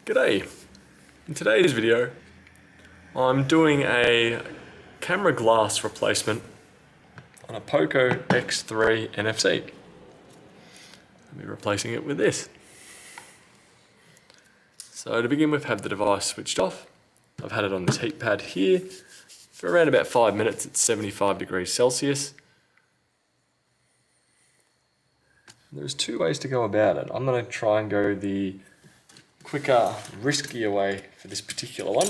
G'day! In today's video, I'm doing a camera glass replacement on a Poco X3 NFC. I'll be replacing it with this. So to begin with, have the device switched off. I've had it on this heat pad here for around about 5 minutes at 75 degrees Celsius. There's two ways to go about it. I'm going to try and go the quicker, riskier way for this particular one.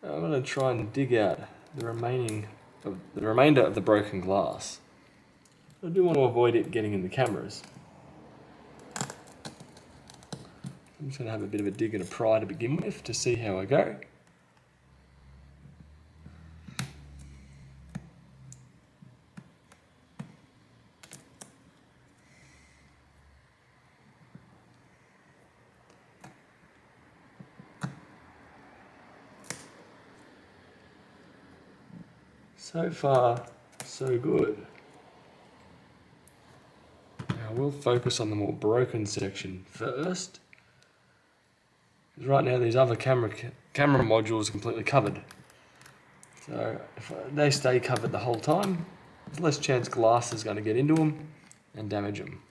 I'm going to try and dig out the remainder of the broken glass. I do want to avoid it getting in the cameras. I'm just going to have a bit of a dig and a pry to begin with to see how I go. So far, so good. Now we'll focus on the more broken section first. Because right now these other camera modules are completely covered. So if they stay covered the whole time, there's less chance glass is going to get into them and damage them.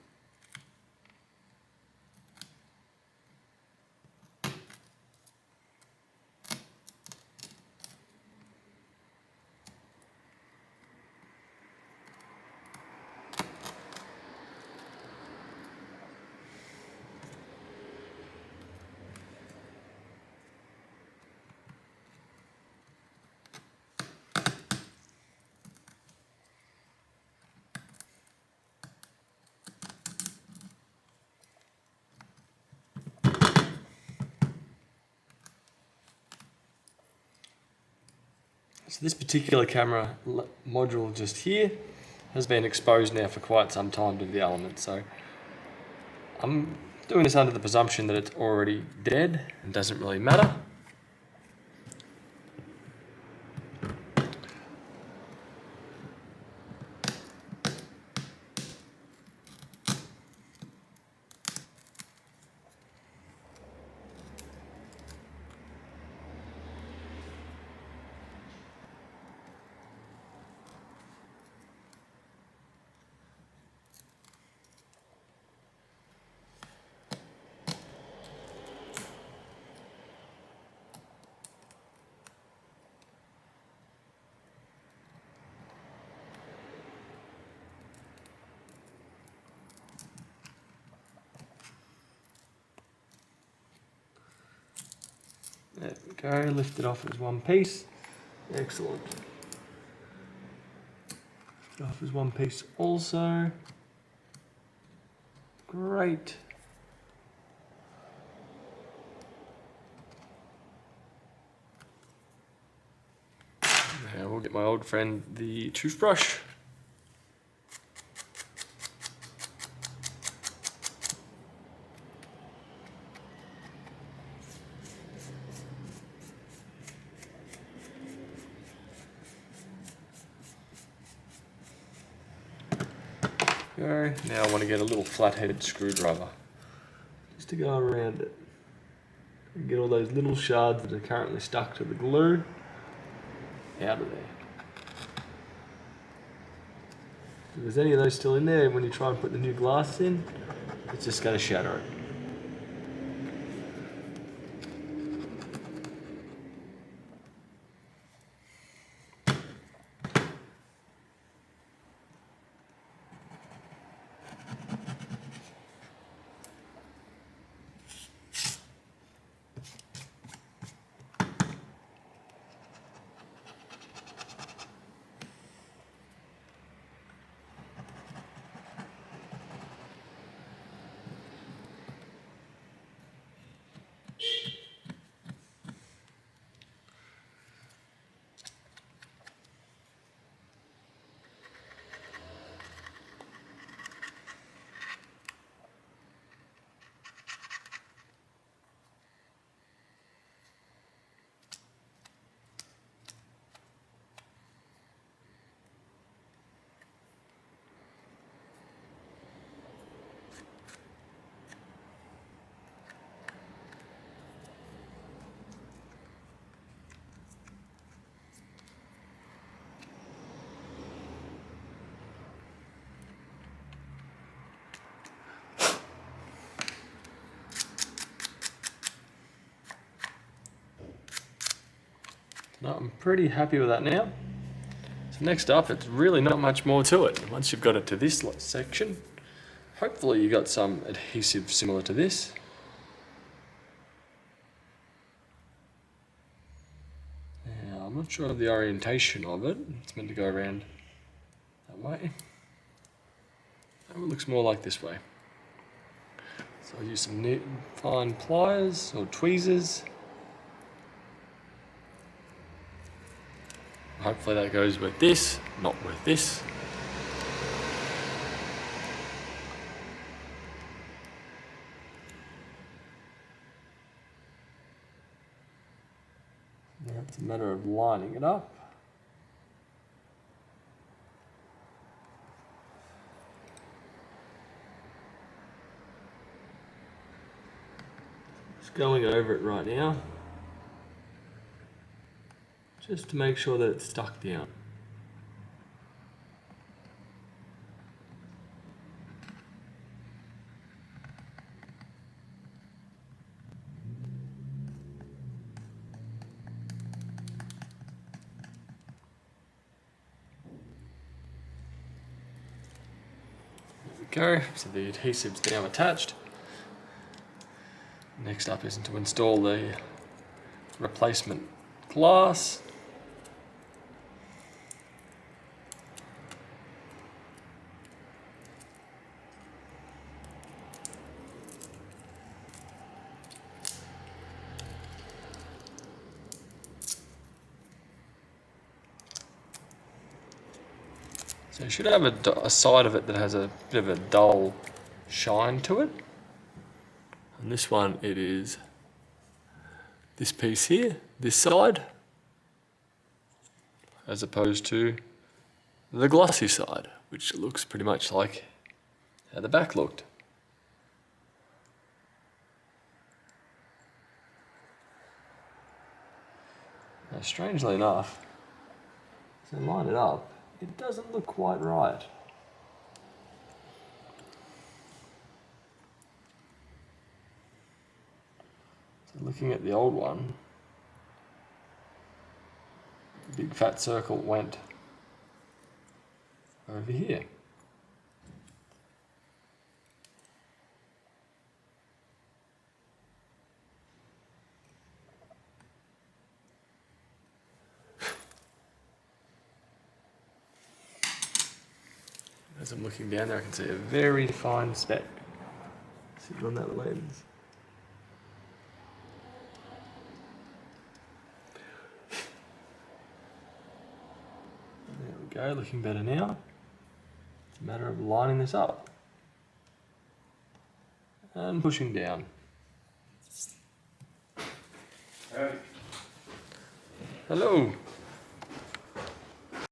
So this particular camera module just here has been exposed now for quite some time to the elements. So I'm doing this under the presumption that it's already dead and doesn't really matter. There we go, lift it off as one piece. Excellent. Lift it off as one piece also. Great. Now we'll get my old friend the toothbrush. Go. Now I want to get a little flathead screwdriver just to go around it and get all those little shards that are currently stuck to the glue out of there. If there's any of those still in there, when you try and put the new glass in, it's just going to shatter it. I'm pretty happy with that now. So next up, it's really not much more to it. Once you've got it to this section, hopefully you got some adhesive similar to this. Now, I'm not sure of the orientation of it. It's meant to go around that way. It looks more like this way. So I'll use some fine pliers or tweezers. Hopefully that goes with this, not with this. Now it's a matter of lining it up. Just going over it right now, just to make sure that it's stuck down. Go, so the adhesive's now attached. Next up is to install the replacement glass. So you should have a side of it that has a bit of a dull shine to it. And this one, it is this piece here, this side, as opposed to the glossy side, which looks pretty much like how the back looked. Now, strangely enough, as I line it up, it doesn't look quite right. So looking at the old one, the big fat circle went over here. As I'm looking down there, I can see a very fine speck sitting on that lens. There we go, looking better now. It's a matter of lining this up and pushing down. Hello.